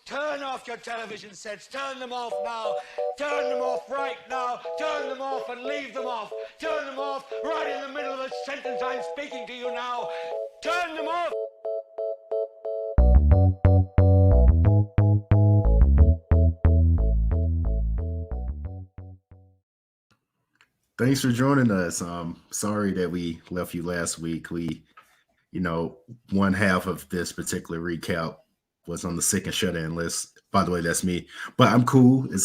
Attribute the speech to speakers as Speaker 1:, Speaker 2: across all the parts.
Speaker 1: Turn off your television sets. Turn them off now. Turn them off right now. Turn them off and leave them off. Turn them off right in the middle of the sentence I'm speaking to you now. Turn them off.
Speaker 2: Thanks for joining us. Sorry that we left you last week. One half of this particular recap was on the sick and shut in list. By the way, that's me. But I'm cool. It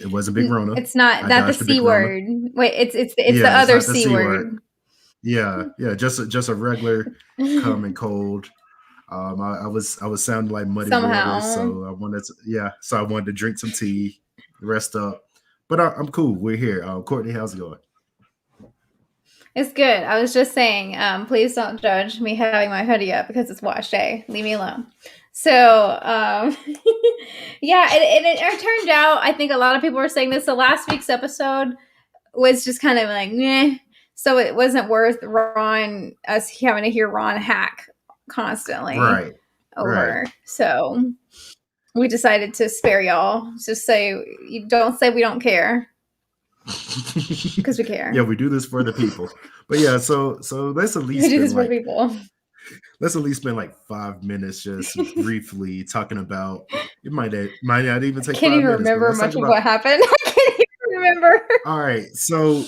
Speaker 2: wasn't Big Rona.
Speaker 3: It's not the C word. Wait, it's the other C word.
Speaker 2: Yeah, just a regular common cold. I was sounding like muddy
Speaker 3: Somehow.
Speaker 2: waters, so I wanted to drink some tea, rest up. But I'm cool. We're here. Courtney, how's it going?
Speaker 3: It's good. I was just saying, please don't judge me having my hoodie up because it's wash day. Leave me alone. So, it turned out, I think a lot of people were saying this, the last week's episode was just kind of like, meh. So it wasn't worth us having to hear Ron hack constantly.
Speaker 2: Right.
Speaker 3: So we decided to spare y'all. Just don't say we don't care. Because we care.
Speaker 2: Yeah, we do this for the people. But yeah, so let's at least
Speaker 3: do this for people.
Speaker 2: Let's at least spend like 5 minutes just briefly talking about. It might not even take.
Speaker 3: I can't even remember much of what happened. I can't even remember.
Speaker 2: All right, so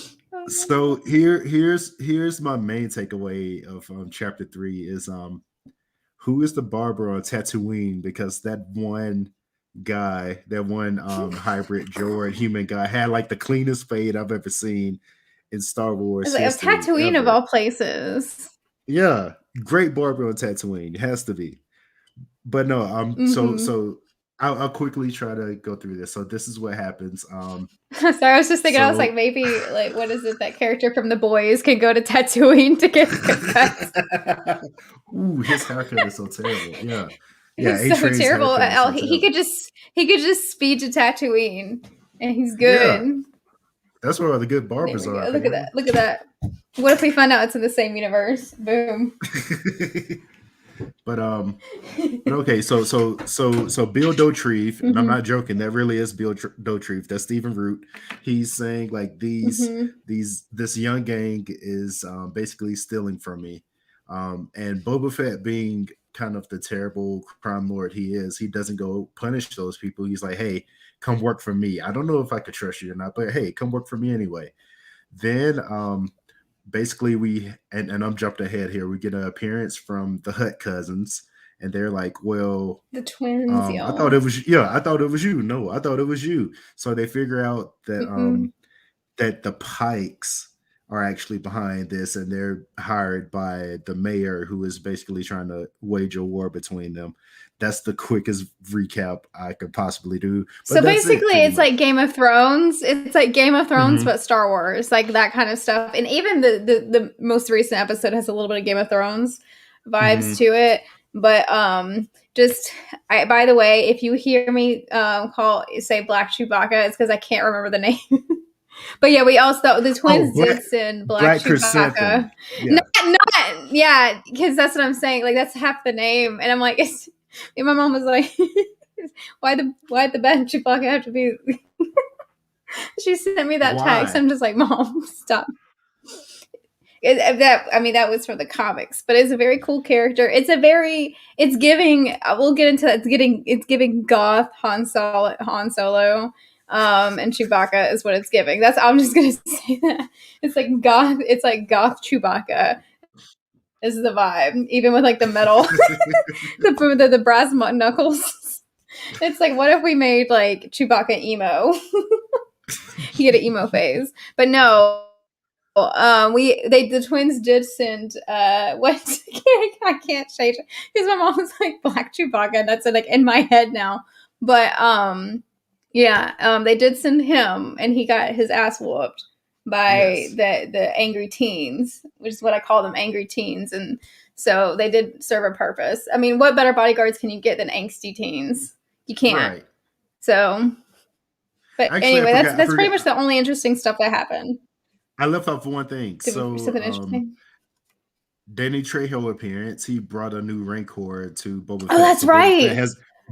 Speaker 2: here's my main takeaway of chapter 3 is who is the barber on Tatooine, because that one guy, hybrid droid human guy had like the cleanest fade I've ever seen in Star Wars.
Speaker 3: Like Tatooine ever. Of all places.
Speaker 2: Yeah, great barber on Tatooine. It has to be. But no, so I'll quickly try to go through this. So this is what happens.
Speaker 3: Sorry, I was just thinking, I was like, maybe like what is it, that character from The Boys can go to Tatooine to get haircuts.
Speaker 2: Ooh, his haircut is so terrible. Yeah.
Speaker 3: He's so terrible. He could just speed to Tatooine and he's good.
Speaker 2: Yeah. That's where all the good barbers are.
Speaker 3: Look at that. What if we find out it's in the same universe? Boom.
Speaker 2: But okay, so Bill Dauterive, and I'm not joking, that really is Bill Dauterive. That's Stephen Root. He's saying like this young gang is basically stealing from me. And Boba Fett, being kind of the terrible crime lord he is, he doesn't go punish those people. He's like, hey, come work for me. I don't know if I could trust you or not, but hey, come work for me anyway. Then basically and I'm jumped ahead here, we get an appearance from the Hutt cousins, and they're like, well,
Speaker 3: the twins,
Speaker 2: I thought it was you. No, I thought it was you. So they figure out that that the Pikes are actually behind this, and they're hired by the mayor, who is basically trying to wage a war between them. That's the quickest recap I could possibly do. But
Speaker 3: so basically, it's like Game of Thrones. It's like Game of Thrones, but Star Wars, like that kind of stuff. And even the most recent episode has a little bit of Game of Thrones vibes to it. But by the way, if you hear me say Black Chewbacca, it's because I can't remember the name. But yeah, we also the twins did send Black Chewbacca. Yeah. Because that's what I'm saying. Like that's half the name, and I'm like, and my mom was like, why the Black Chewbacca have to be? She sent me that text. I'm just like, Mom, stop. That was from the comics, but it's a very cool character. It's giving. We'll get into that. It's giving goth Han Solo. And Chewbacca is what it's giving. I'm just gonna say that. It's like goth Chewbacca is the vibe. Even with like the metal the brass
Speaker 2: knuckles.
Speaker 3: It's like, what if we made like Chewbacca emo? He had an emo phase. But no. The twins did send what I can't change it because my mom was like Black Chewbacca, and that's like in my head now. But they did send him, and he got his ass whooped by the angry teens, which is what I call them, angry teens. And so they did serve a purpose. I mean, what better bodyguards can you get than angsty teens? You can't.
Speaker 2: Right.
Speaker 3: So, but actually, anyway, that's pretty much the only interesting stuff that happened.
Speaker 2: I left off one thing.
Speaker 3: Something interesting.
Speaker 2: Danny Trejo appearance. He brought a new Rancor to Boba Fett.
Speaker 3: Oh, that's right.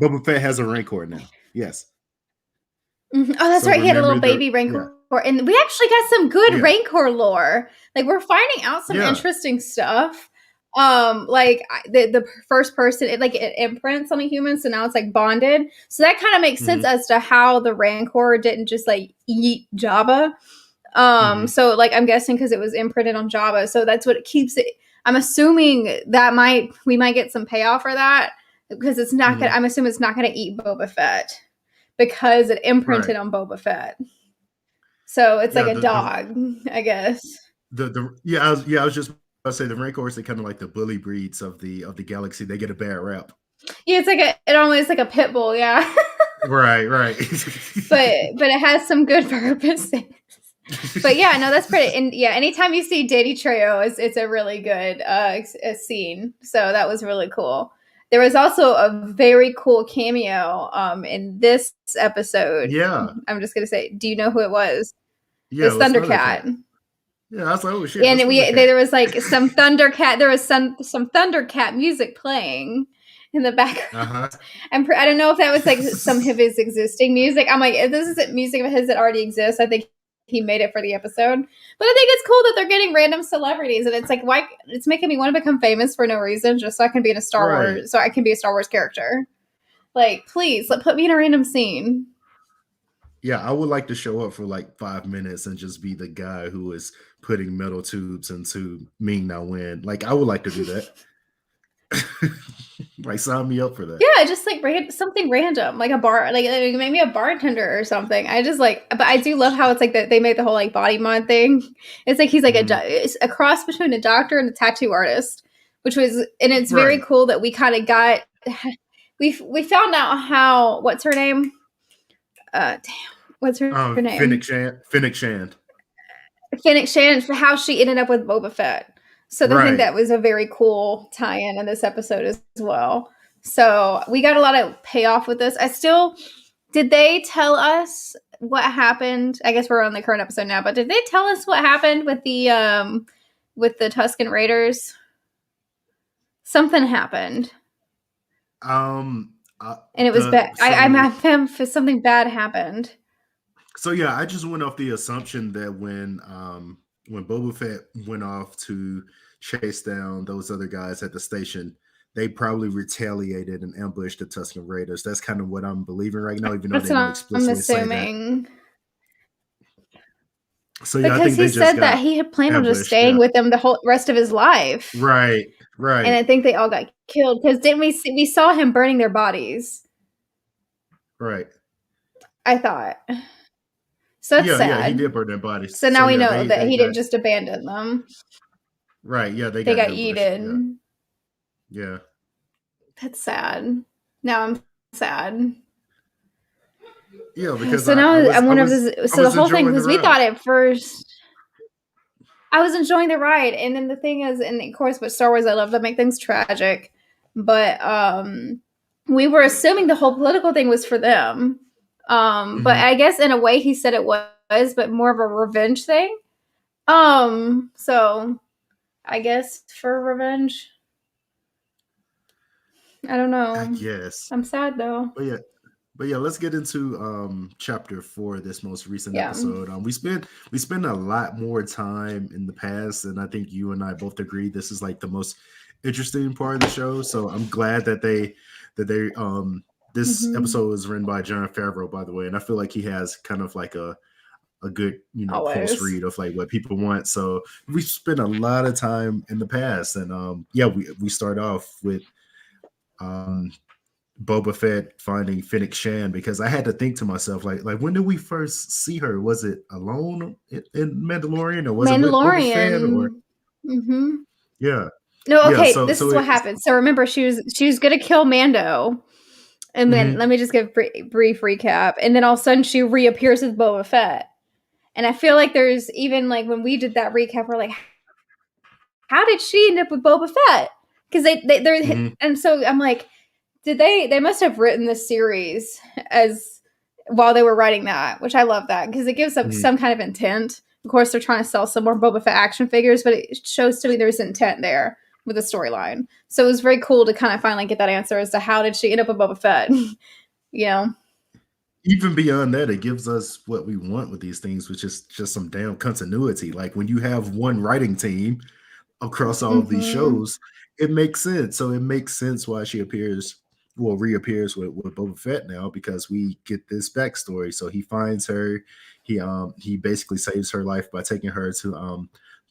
Speaker 2: Boba Fett has a Rancor now. Yes.
Speaker 3: Oh, that's
Speaker 2: So
Speaker 3: right. He had a little
Speaker 2: remember
Speaker 3: baby
Speaker 2: yeah.
Speaker 3: Rancor. And we actually got some good
Speaker 2: Yeah.
Speaker 3: Rancor lore. Like, we're finding out some
Speaker 2: Yeah.
Speaker 3: interesting stuff. Like the first person, it imprints on a human, so now it's like bonded. So that kind of makes sense as to how the Rancor didn't just like eat Jabba. So like I'm guessing because it was imprinted on Jabba, so that's what it keeps it. I'm assuming that we might get some payoff for that because it's not gonna. I'm assuming it's not gonna eat Boba Fett because it imprinted on Boba Fett. So it's like a dog, I guess.
Speaker 2: I was just about to say the Rancors are kind of like the bully breeds of the galaxy. They get a bad rap.
Speaker 3: Yeah, it's like it almost like a pit bull, yeah.
Speaker 2: Right.
Speaker 3: but it has some good purposes. But yeah, no, that's pretty. And yeah, anytime you see Danny Trejo, it's a really good scene. So that was really cool. There was also a very cool cameo in this episode.
Speaker 2: Yeah.
Speaker 3: I'm just gonna say, do you know who it was?
Speaker 2: Yeah,
Speaker 3: it was Thundercat.
Speaker 2: Yeah, I was like, oh shit.
Speaker 3: And there was like some Thundercat. There was some Thundercat music playing in the background. I don't know if that was like some of his existing music. I'm like, if this isn't music of his that already exists, I think he made it for the episode. But I think it's cool that they're getting random celebrities, and it's like, why? It's making me want to become famous for no reason, just so I can be in a Star Wars, so I can be a Star Wars character. Like, please, put me in a random scene.
Speaker 2: Yeah, I would like to show up for like 5 minutes and just be the guy who is putting metal tubes into Ming Na Wen. Like, I would like to do that. Like, sign me up for that.
Speaker 3: Yeah, just like something random, like a bar, like maybe a bartender or something. I just like, but I do love how it's like that they made the whole like body mod thing. It's like he's like it's a cross between a doctor and a tattoo artist, which was, and it's very cool that we kind of got. We found out how, what's her name? What's her name?
Speaker 2: Fennec Shand.
Speaker 3: How she ended up with Boba Fett. So I think that was a very cool tie-in in this episode as well. So we got a lot of payoff with this. Did they tell us what happened? I guess we're on the current episode now, but did they tell us what happened with the Tusken Raiders? Something happened.
Speaker 2: And
Speaker 3: it was bad. I'm something bad happened.
Speaker 2: So yeah, I just went off the assumption that when Boba Fett went off to chase down those other guys at the station, they probably retaliated and ambushed the Tusken Raiders. That's kind of what I'm believing right now, even though they don't explicitly say that. So yeah,
Speaker 3: because he said that he had planned on just staying with them the whole rest of his life.
Speaker 2: Right.
Speaker 3: And I think they all got killed because didn't we saw him burning their bodies?
Speaker 2: Right.
Speaker 3: I thought. So that's sad.
Speaker 2: Yeah, he did burn their bodies.
Speaker 3: So now we know that he didn't just abandon them.
Speaker 2: Right, yeah, they
Speaker 3: got eaten.
Speaker 2: Yeah.
Speaker 3: That's sad. Now I'm sad.
Speaker 2: Yeah, because
Speaker 3: so now I'm one of this. So the whole thing, because we thought at first, I was enjoying the ride, and then the thing is, and of course, with Star Wars, I love to make things tragic, but we were assuming the whole political thing was for them. But I guess in a way he said it was, but more of a revenge thing. So I guess for revenge. I don't know.
Speaker 2: Yes.
Speaker 3: I'm sad though.
Speaker 2: But yeah, let's get into chapter 4, this most recent episode. We spent a lot more time in the past, and I think you and I both agree this is like the most interesting part of the show. So I'm glad that they this episode was written by Jon Favreau, by the way, and I feel like he has kind of like a good, pulse read of like what people want. So we spent a lot of time in the past, and we start off with Boba Fett finding Fennec Shand, because I had to think to myself, like when did we first see her? Was it alone in Mandalorian, or was it with Boba Fett? Or yeah.
Speaker 3: No, okay. This is what happened. So remember, she was gonna kill Mando. And then let me just give a brief recap. And then all of a sudden she reappears with Boba Fett. And I feel like there's even like when we did that recap, we're like, how did she end up with Boba Fett? Because they're and so I'm like, they must have written this series as while they were writing that, which I love that because it gives them some kind of intent. Of course, they're trying to sell some more Boba Fett action figures, but it shows to me there's intent there. with the storyline. So it was very cool to kind of finally get that answer as to how did she end up with Boba Fett. You know,
Speaker 2: even beyond that, it gives us what we want with these things, which is just some damn continuity. Like when you have one writing team across all of these shows, it makes sense. So it makes sense why she reappears with Boba Fett now, because we get this backstory. So he finds her, he basically saves her life by taking her to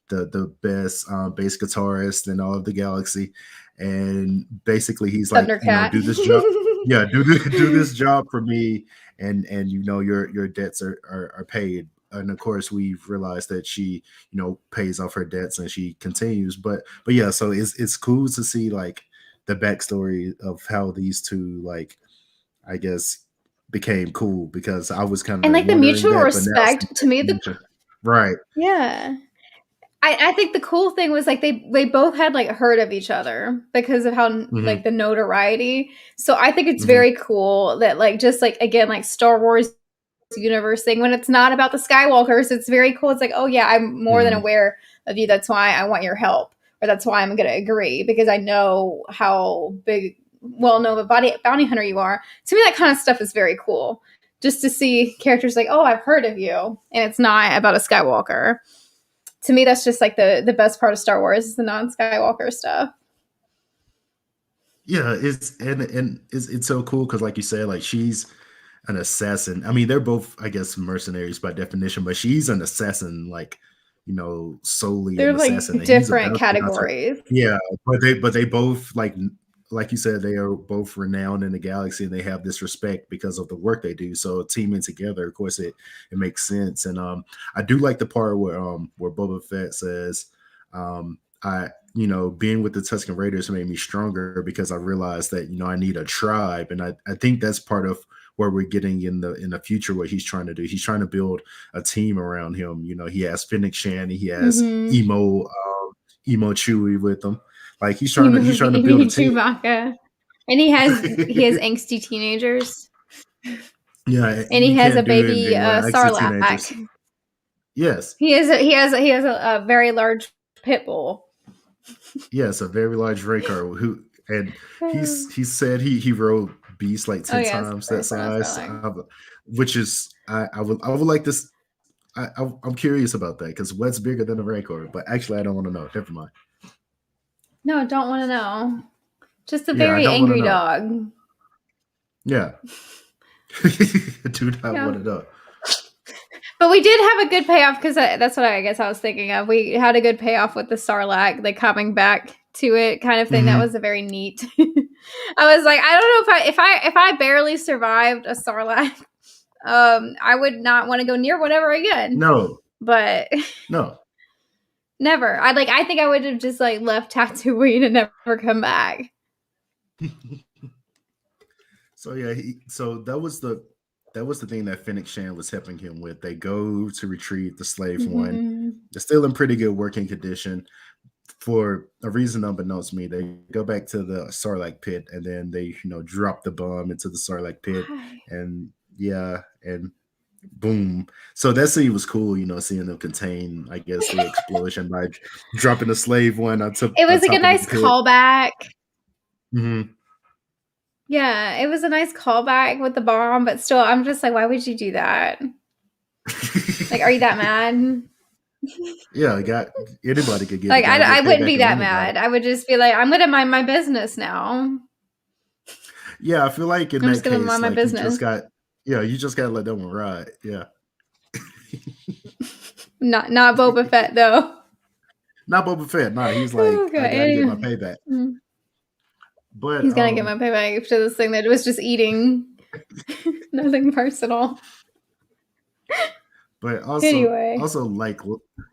Speaker 2: the best bass guitarist in all of the galaxy, and basically he's like,
Speaker 3: Thundercat.
Speaker 2: do this job, yeah, do this job for me, and your debts are paid. And of course we've realized that she pays off her debts and she continues, but yeah, so it's cool to see like the backstory of how these two, like, I guess, became cool, because I was kind of
Speaker 3: and like the mutual
Speaker 2: that,
Speaker 3: respect to me,
Speaker 2: right,
Speaker 3: yeah. I think the cool thing was like they both had like heard of each other because of how like the notoriety. So I think it's very cool that like just like again like Star Wars universe thing, when it's not about the Skywalkers, it's very cool. It's like, oh yeah, I'm more than aware of you. That's why I want your help, or that's why I'm going to agree, because I know how well-known of a bounty hunter you are. To me, that kind of stuff is very cool. Just to see characters like, oh, I've heard of you, and it's not about a Skywalker. To me, that's just like the best part of Star Wars is the non-Skywalker stuff.
Speaker 2: Yeah, it's so cool because, like you said, like she's an assassin. I mean, they're both, I guess, mercenaries by definition, but she's an assassin, like, solely
Speaker 3: They're
Speaker 2: an
Speaker 3: like
Speaker 2: assassin.
Speaker 3: different categories.
Speaker 2: Yeah, but they both like you said, they are both renowned in the galaxy, and they have this respect because of the work they do. So teaming together, of course, it makes sense. And I do like the part where Boba Fett says, being with the Tusken Raiders made me stronger because I realized that I need a tribe, and I think that's part of where we're getting in the future. What he's trying to do, he's trying to build a team around him. He has Fennec Shan, he has emo Chewie with him. Like he's trying to build a team.
Speaker 3: Chewbacca. And he has angsty teenagers.
Speaker 2: Yeah,
Speaker 3: and he has a baby Sarlacc.
Speaker 2: Yes,
Speaker 3: he has a very large pit bull.
Speaker 2: Yes, a very large raker he said he rode beasts like 10 times that size, which is I would like this. I'm curious about that, because what's bigger than a rancor? But actually, I don't want to know. Never mind.
Speaker 3: No, don't want to know. Just a very angry dog.
Speaker 2: Yeah. Do not want to know.
Speaker 3: But we did have a good payoff, because that's what I guess I was thinking of. We had a good payoff with the Sarlacc, like coming back to it kind of thing. That was a very neat. I was like, I don't know if I barely survived a Sarlacc, I would not want to go near whatever again.
Speaker 2: No.
Speaker 3: But
Speaker 2: no.
Speaker 3: Never. I think I would have just like left Tatooine and never come back.
Speaker 2: So yeah, so that was the thing that Fennec Shan was helping him with. They go to retrieve the slave one. They're still in pretty good working condition. For a reason unbeknownst to me, they go back to the Sarlacc pit, and then they drop the bomb into the Sarlacc pit. And and boom. So that scene was cool, seeing them contain, I guess, the explosion by dropping the slave one on top.
Speaker 3: It was like a nice callback.
Speaker 2: Mm-hmm.
Speaker 3: Yeah, it was a nice callback with the bomb, but still, I'm just like, why would you do that? Like, are you that mad?
Speaker 2: Yeah, anybody could get
Speaker 3: like. I wouldn't be that mad. I would just be like, I'm gonna mind my business now.
Speaker 2: Yeah, I feel like in
Speaker 3: I'm
Speaker 2: that
Speaker 3: just gonna
Speaker 2: case,
Speaker 3: mind my business.
Speaker 2: You just gotta let that one ride. Yeah.
Speaker 3: Not Boba Fett though.
Speaker 2: Not Boba Fett. Nah, he's like, I gotta get my payback. But
Speaker 3: he's gonna get my payback after this thing that was just eating. Nothing personal.
Speaker 2: But also like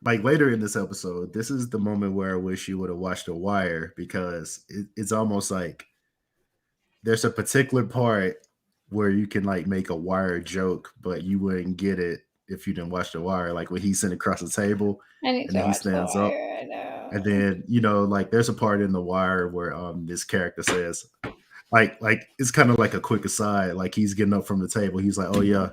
Speaker 2: later in this episode, this is the moment where I wish you would have watched The Wire, because it's almost like there's a particular part where you can like make a Wire joke, but you wouldn't get it if you didn't watch The Wire. Like when he's sitting across the table
Speaker 3: and
Speaker 2: he stands up, and then like there's a part in The Wire where this character says, like it's kind of like a quick aside, like he's getting up from the table, he's like, oh yeah,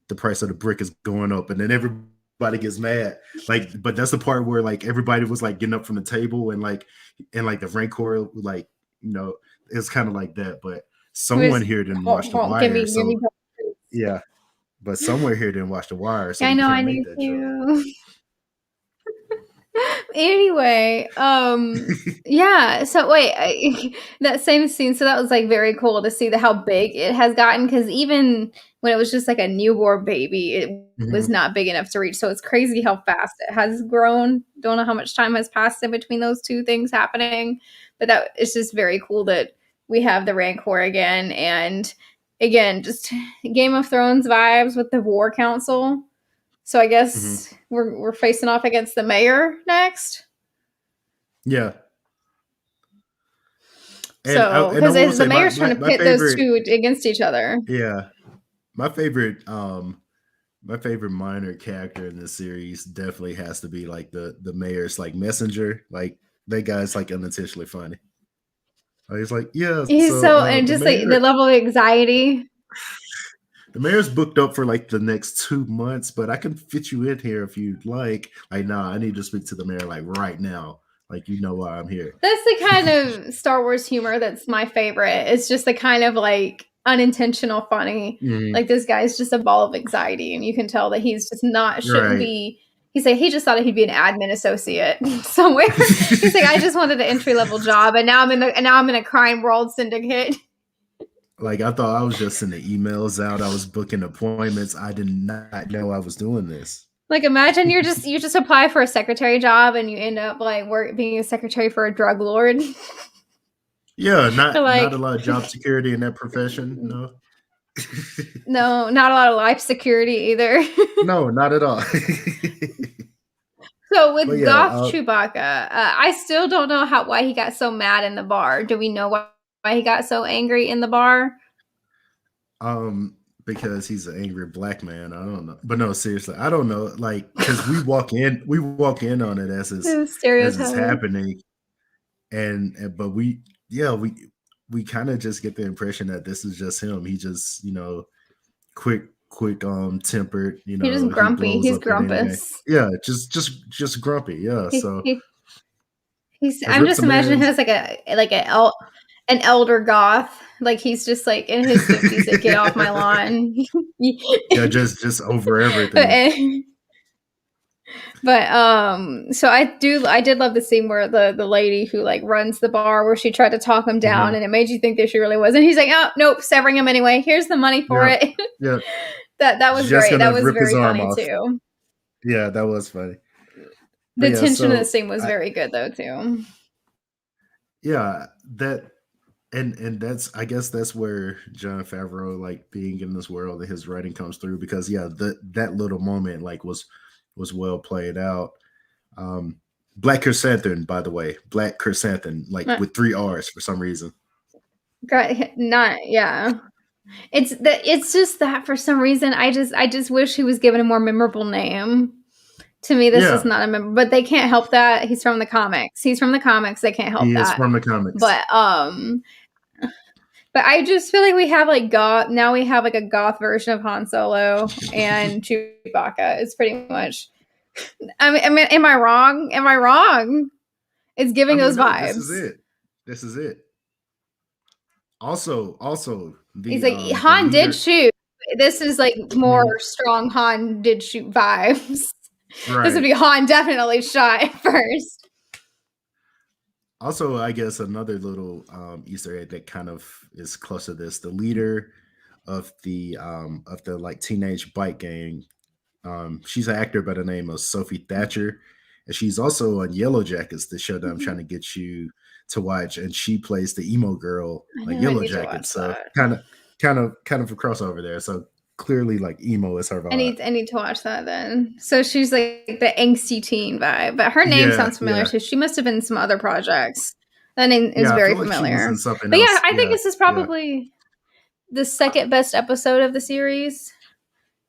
Speaker 2: the price of the brick is going up, and then everybody everybody gets mad. Like, but that's the part where like everybody was like getting up from the table and like the Rancor like it's kind of like that. But
Speaker 3: It was
Speaker 2: someone here didn't watch The
Speaker 3: give
Speaker 2: Wire,
Speaker 3: me
Speaker 2: so yeah. But somewhere here didn't watch The Wire, so
Speaker 3: I
Speaker 2: we
Speaker 3: know I
Speaker 2: can't make
Speaker 3: need
Speaker 2: that joke.
Speaker 3: to. Anyway, yeah. So wait, that same scene. So that was like very cool to see how big it has gotten. Because even when it was just like a newborn baby, it was
Speaker 2: Mhm.
Speaker 3: not big enough to reach. So it's crazy how fast it has grown. Don't know how much time has passed in between those two things happening, but that it's just very cool that we have the Rancor again, and again, just Game of Thrones vibes with the War Council. So I
Speaker 2: Mhm.
Speaker 3: guess we're facing off against the mayor next.
Speaker 2: Yeah,
Speaker 3: So
Speaker 2: and I
Speaker 3: because
Speaker 2: will
Speaker 3: the
Speaker 2: say
Speaker 3: mayor's trying to
Speaker 2: my
Speaker 3: pit those
Speaker 2: favorite,
Speaker 3: two against each other.
Speaker 2: yeah, my favorite my favorite minor character in this series definitely has to be like the mayor's like messenger. Like that guy's like unintentionally funny. He's like, yeah,
Speaker 3: He's
Speaker 2: so
Speaker 3: so and just like the level of anxiety.
Speaker 2: the mayor's booked up for like the next 2 months, but I can fit you in here if you'd like. Like, nah, I need to speak to the mayor like right now. Like, you know why I'm here.
Speaker 3: That's the kind of Star Wars humor that's my favorite. It's just the kind of like unintentional funny.
Speaker 2: Mhm.
Speaker 3: Like this guy's just a ball of anxiety, and you can tell that he's just not shouldn't
Speaker 2: Right.
Speaker 3: be. He's like he just thought he'd be an admin associate somewhere. He's like I just wanted an entry level job, and now I'm in a crime world syndicate.
Speaker 2: Like I thought I was just sending emails out. I was booking appointments. I did not know I was doing this.
Speaker 3: Like imagine you just apply for a secretary job and you end up like being a secretary for a drug lord.
Speaker 2: Yeah, not a
Speaker 3: Like
Speaker 2: lot of job security in that profession. No.
Speaker 3: no, not a lot of life security either.
Speaker 2: No, not at all.
Speaker 3: So
Speaker 2: But
Speaker 3: with
Speaker 2: yeah,
Speaker 3: Goth Chewbacca, I still don't know why he got so mad in the bar. Do we know why he got so angry in the bar?
Speaker 2: because he's an angry black man. I don't know. But no, seriously, I don't know. Like, because we walk in on it as it's
Speaker 3: Stereotype.
Speaker 2: happening. And but we kind of just get the impression that this is just him. He just, quick tempered,
Speaker 3: He's just
Speaker 2: he
Speaker 3: grumpy.
Speaker 2: blows
Speaker 3: He's
Speaker 2: up at anything.
Speaker 3: grumpus.
Speaker 2: Yeah, just grumpy. Yeah.
Speaker 3: He,
Speaker 2: So
Speaker 3: he, he's.
Speaker 2: it
Speaker 3: I'm
Speaker 2: rips
Speaker 3: just
Speaker 2: a
Speaker 3: imagining him
Speaker 2: man's
Speaker 3: as an elder goth. Like he's just like in his 50s. Like get off my lawn.
Speaker 2: yeah, just over everything.
Speaker 3: but, so I did love the scene where the lady who like runs the bar where she tried to talk him down
Speaker 2: Mhm.
Speaker 3: and it made you think that she really was, and he's like, oh nope, severing him anyway, here's the money for
Speaker 2: Yeah.
Speaker 3: it.
Speaker 2: Yeah.
Speaker 3: That was
Speaker 2: Just
Speaker 3: great.
Speaker 2: gonna
Speaker 3: That was
Speaker 2: rip his
Speaker 3: very
Speaker 2: arm
Speaker 3: funny
Speaker 2: off.
Speaker 3: too.
Speaker 2: Yeah, that was funny. But
Speaker 3: The
Speaker 2: yeah,
Speaker 3: tension in the
Speaker 2: so
Speaker 3: scene was very good though too.
Speaker 2: yeah, that and that's I guess that's where John Favreau like being in this world and his writing comes through because yeah, that little moment like was well played out. Um Black Chrysanthemum, by the way, Black Chrysanthemum, like
Speaker 3: Not,
Speaker 2: with 3 R's for some reason.
Speaker 3: not yeah. It's just that for some reason I just wish he was given a more memorable name. To me, this is
Speaker 2: Yeah,
Speaker 3: not a member, but they can't help that. He's from the comics. He's from the comics. They can't help
Speaker 2: he is
Speaker 3: that.
Speaker 2: from the comics.
Speaker 3: But I just feel like we have like goth. Now we have like a goth version of Han Solo and Chewbacca. It's pretty much. I mean, am I wrong? Am I wrong? It's
Speaker 2: I
Speaker 3: giving
Speaker 2: mean,
Speaker 3: those
Speaker 2: no, this is
Speaker 3: vibes.
Speaker 2: it. This is it. Also
Speaker 3: He's
Speaker 2: the
Speaker 3: like
Speaker 2: the
Speaker 3: Han did
Speaker 2: leader.
Speaker 3: shoot. This is like more
Speaker 2: Mhm.
Speaker 3: strong Han did shoot vibes. This would
Speaker 2: Right.
Speaker 3: be Han definitely shot at first.
Speaker 2: Also, I guess another little Easter egg that kind of is close to this: the leader of the like teenage bike gang. She's an actor by the name of Sophie Thatcher, and she's also on Yellow Jackets, the show that I'm trying to get you to watch, and she plays the emo girl
Speaker 3: I
Speaker 2: on
Speaker 3: know I
Speaker 2: Yellow
Speaker 3: need to
Speaker 2: Jackets.
Speaker 3: watch
Speaker 2: So
Speaker 3: that.
Speaker 2: kind of a crossover there. So clearly, like emo is her vibe.
Speaker 3: I need to watch that then. So she's like the angsty teen vibe, but her name
Speaker 2: Yeah,
Speaker 3: sounds familiar
Speaker 2: yeah,
Speaker 3: too. She must have been in some other projects. That name is
Speaker 2: yeah. I
Speaker 3: very
Speaker 2: feel like she was
Speaker 3: familiar.
Speaker 2: in something
Speaker 3: But yeah,
Speaker 2: else.
Speaker 3: I think
Speaker 2: Yeah,
Speaker 3: this is
Speaker 2: yeah.
Speaker 3: probably the second best episode of the series.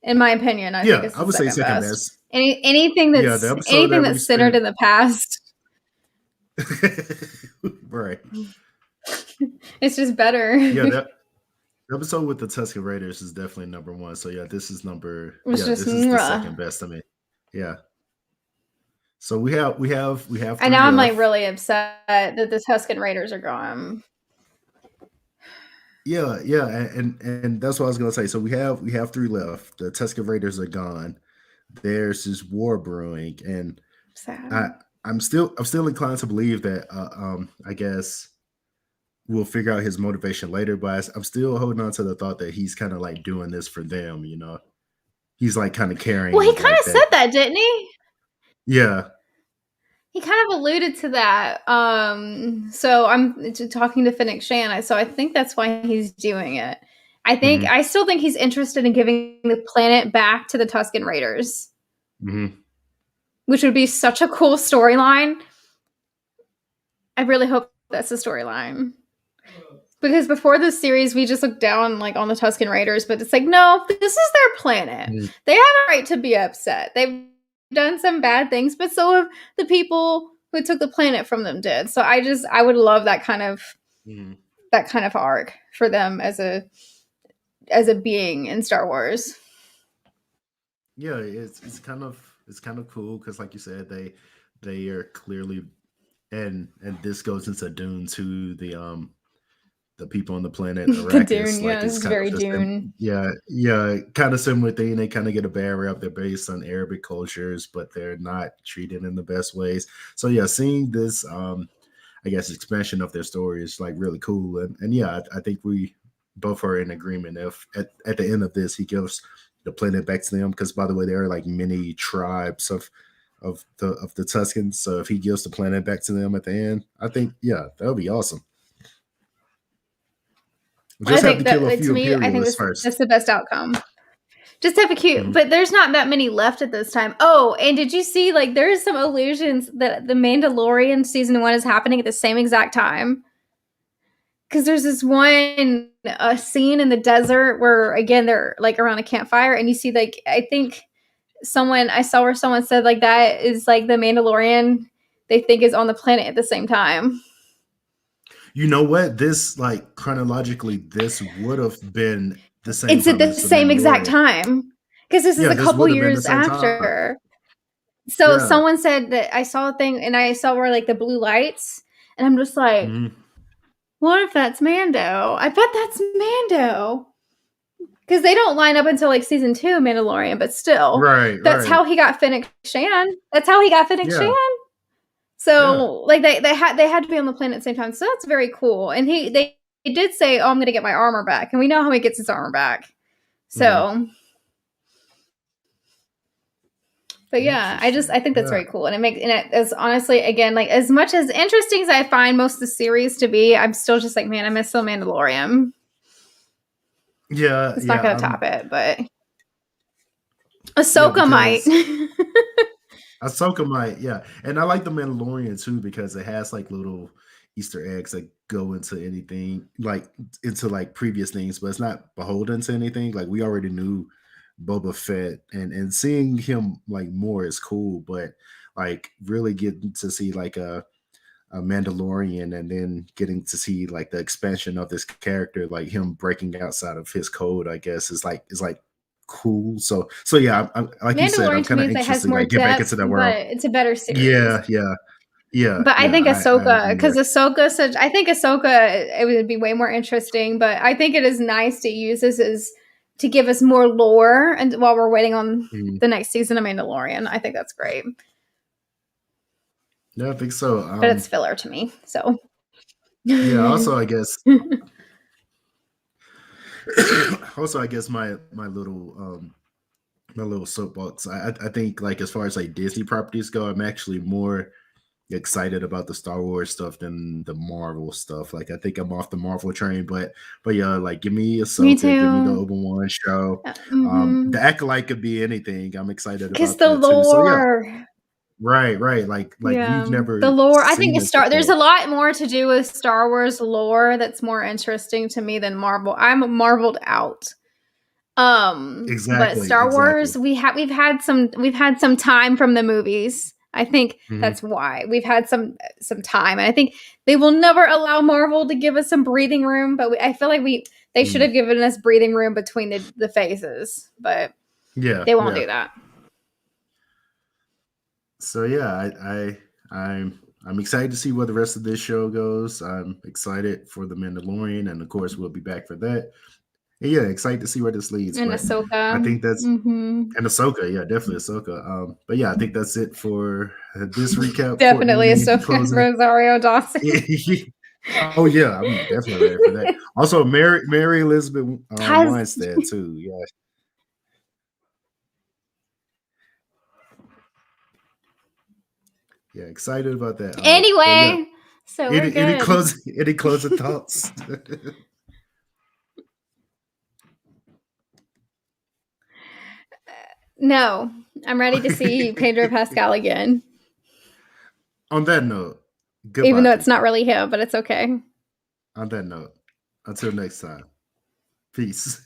Speaker 3: In my opinion, I think
Speaker 2: Yeah,
Speaker 3: it's
Speaker 2: I
Speaker 3: the
Speaker 2: would say
Speaker 3: second
Speaker 2: second
Speaker 3: best.
Speaker 2: best. Yeah, the episode
Speaker 3: Anything
Speaker 2: that we
Speaker 3: that's centered
Speaker 2: spent
Speaker 3: in the past,
Speaker 2: right.
Speaker 3: it's just better.
Speaker 2: Yeah,
Speaker 3: It
Speaker 2: that the episode with the Tusken Raiders is definitely number one. So yeah,
Speaker 3: was just
Speaker 2: this is the
Speaker 3: mwah.
Speaker 2: second best to me. Yeah. So we have
Speaker 3: And
Speaker 2: three
Speaker 3: now I'm like
Speaker 2: left.
Speaker 3: really upset that the Tusken Raiders are gone.
Speaker 2: Yeah, yeah, and that's what I was gonna say. So we have three left. The Tusken Raiders are gone. There's this war brewing, and I
Speaker 3: Sad.
Speaker 2: I'm still inclined to believe that I guess we'll figure out his motivation later, but I'm still holding on to the thought that he's kind of like doing this for them. He's like kind of
Speaker 3: Well, he
Speaker 2: carrying
Speaker 3: kind
Speaker 2: like
Speaker 3: of said
Speaker 2: that.
Speaker 3: that, didn't he?
Speaker 2: Yeah.
Speaker 3: He kind of alluded to that. So I'm talking to Finnick Shan, so I think that's why he's doing it.
Speaker 2: Hmm.
Speaker 3: I still think he's interested in giving the planet back to the Tusken Raiders,
Speaker 2: Hmm.
Speaker 3: which would be such a cool storyline. I really hope that's the storyline. Because before this series, we just looked down like on the Tusken Raiders, but it's like, no, this is their planet.
Speaker 2: Hmm.
Speaker 3: They have a right to be upset. They've done some bad things, but so have the people who took the planet from them did. So I would love
Speaker 2: Hmm.
Speaker 3: that kind of arc for them as a being in Star Wars.
Speaker 2: Yeah, it's kind of cool because, like you said, they are clearly, and this goes into Dune too. The people on the planet
Speaker 3: The Dune,
Speaker 2: Arrakis,
Speaker 3: yeah,
Speaker 2: like
Speaker 3: this
Speaker 2: it's
Speaker 3: is
Speaker 2: kind
Speaker 3: very
Speaker 2: of the same.
Speaker 3: Dune.
Speaker 2: Yeah, yeah, kind of similar thing. They kind of get a bad rap. They're based on Arabic cultures, but they're not treated in the best ways. So yeah, seeing this, I guess, expansion of their story is like really cool. And yeah, I think we both are in agreement. If at the end of this, he gives the planet back to them, because by the way, there are like many tribes of the Tuscans. So if he gives the planet back to them at the end, I think yeah, that would be awesome. We'll
Speaker 3: I
Speaker 2: just have
Speaker 3: think
Speaker 2: to kill a
Speaker 3: that to
Speaker 2: few
Speaker 3: me, I think
Speaker 2: imperialists
Speaker 3: that's
Speaker 2: first.
Speaker 3: the best outcome. Just have a cute,
Speaker 2: Mhm.
Speaker 3: but there's not that many left at this time. Oh, and did you see like there's some illusions that the Mandalorian season 1 is happening at the same exact time? Because there's this one scene in the desert where again they're like around a campfire, and you see like I think someone I saw where someone said like that is like the Mandalorian they think is on the planet at the same time.
Speaker 2: You know what? This like chronologically, this would have been the same
Speaker 3: It's at
Speaker 2: time
Speaker 3: the
Speaker 2: as the
Speaker 3: same exact
Speaker 2: Mandalorian.
Speaker 3: time because this is
Speaker 2: Yeah,
Speaker 3: a
Speaker 2: this
Speaker 3: couple
Speaker 2: would have been the
Speaker 3: years
Speaker 2: same time.
Speaker 3: after. So
Speaker 2: Yeah.
Speaker 3: someone said that I saw a thing and I saw where like the blue lights, and I'm just like,
Speaker 2: Mhm.
Speaker 3: what if that's Mando? I bet that's Mando. Because they don't line up until like season 2 of Mandalorian, but still,
Speaker 2: Right,
Speaker 3: that's
Speaker 2: right.
Speaker 3: how he got Finnick Shan. That's how he got Finnick
Speaker 2: Yeah,
Speaker 3: Shan.
Speaker 2: yeah.
Speaker 3: So like they had to be on the planet at the same time. So that's very cool. And they did say, "Oh, I'm going to get my armor back," and we know how he gets his armor back.
Speaker 2: Mhm.
Speaker 3: So, but yeah, I
Speaker 2: Interesting.
Speaker 3: think that's
Speaker 2: Yeah.
Speaker 3: very cool, and it is honestly again like as much as interesting as I find most of the series to be, I'm still just like, man, I miss the Mandalorian.
Speaker 2: Yeah,
Speaker 3: It's not
Speaker 2: yeah.
Speaker 3: going to top it, but
Speaker 2: Yeah,
Speaker 3: Ahsoka might.
Speaker 2: because Ahsoka might, yeah. And I like the Mandalorian too because it has like little Easter eggs that go into anything, like into like previous things, but it's not beholden to anything. Like we already knew Boba Fett, and seeing him like more is cool, but like really getting to see like a Mandalorian and then getting to see like the expansion of this character, like him breaking outside of his code, I guess is like cool. So yeah, I'm like you said, I'm
Speaker 3: Mandalorian to
Speaker 2: kind
Speaker 3: me
Speaker 2: of
Speaker 3: is that
Speaker 2: anxious
Speaker 3: has
Speaker 2: to
Speaker 3: more
Speaker 2: like get back
Speaker 3: depth,
Speaker 2: into that
Speaker 3: but
Speaker 2: world.
Speaker 3: it's a better series.
Speaker 2: Yeah, yeah, yeah,
Speaker 3: But I
Speaker 2: yeah.
Speaker 3: think
Speaker 2: I
Speaker 3: Ahsoka,
Speaker 2: agree
Speaker 3: because
Speaker 2: there.
Speaker 3: I think Ahsoka, it would be way more interesting. But I think it is nice to use this as to give us more lore, and while we're waiting on
Speaker 2: Mhm.
Speaker 3: the next season of Mandalorian, I think that's great.
Speaker 2: Yeah, I think so.
Speaker 3: But it's filler to me, so.
Speaker 2: Yeah. Also, I guess my little soapbox. I think like as far as like Disney properties go, I'm actually more excited about the Star Wars stuff than the Marvel stuff. Like I think I'm off the Marvel train, but yeah, like give me
Speaker 3: Me
Speaker 2: Ahsoka, give me the
Speaker 3: too.
Speaker 2: Obi-Wan show. The
Speaker 3: Mm-hmm.
Speaker 2: Acolyte could be anything. I'm excited
Speaker 3: Because
Speaker 2: about
Speaker 3: the
Speaker 2: that too. So yeah,
Speaker 3: lore,
Speaker 2: right, right. Like we've
Speaker 3: yeah, the
Speaker 2: never
Speaker 3: lore. I think
Speaker 2: seen
Speaker 3: it's
Speaker 2: this
Speaker 3: Star. There's
Speaker 2: before.
Speaker 3: a lot more to do with Star Wars lore that's more interesting to me than Marvel. I'm marveled out. But
Speaker 2: Exactly,
Speaker 3: Star
Speaker 2: exactly.
Speaker 3: Wars, we've had some time from the movies. I think
Speaker 2: Hmm.
Speaker 3: that's why we've had some time, and I think they will never allow Marvel to give us some breathing room. But I feel like they should
Speaker 2: Hmm.
Speaker 3: have given us breathing room between the phases, but
Speaker 2: Yeah,
Speaker 3: they won't
Speaker 2: yeah.
Speaker 3: do that.
Speaker 2: So yeah, I'm excited to see where the rest of this show goes. I'm excited for the Mandalorian, and of course, we'll be back for that. And yeah, excited to see where this leads.
Speaker 3: And
Speaker 2: But I
Speaker 3: Ahsoka.
Speaker 2: think that's
Speaker 3: Mm-hmm.
Speaker 2: and Ahsoka, yeah, definitely Ahsoka. But yeah, I think that's it for this recap. Courtney,
Speaker 3: Definitely
Speaker 2: you need to
Speaker 3: Ahsoka and
Speaker 2: close it.
Speaker 3: Rosario Dawson.
Speaker 2: Oh yeah, I'm definitely ready for that. Also, Mary Elizabeth
Speaker 3: Guys,
Speaker 2: Winstead too. Yeah, yeah, excited about that. But yeah,
Speaker 3: anyway, so we're good.
Speaker 2: any closing thoughts?
Speaker 3: No, I'm ready to see Pedro Pascal again.
Speaker 2: On that note,
Speaker 3: Even
Speaker 2: goodbye,
Speaker 3: though it's
Speaker 2: people.
Speaker 3: not really him, but it's okay.
Speaker 2: On that note, until next time, peace.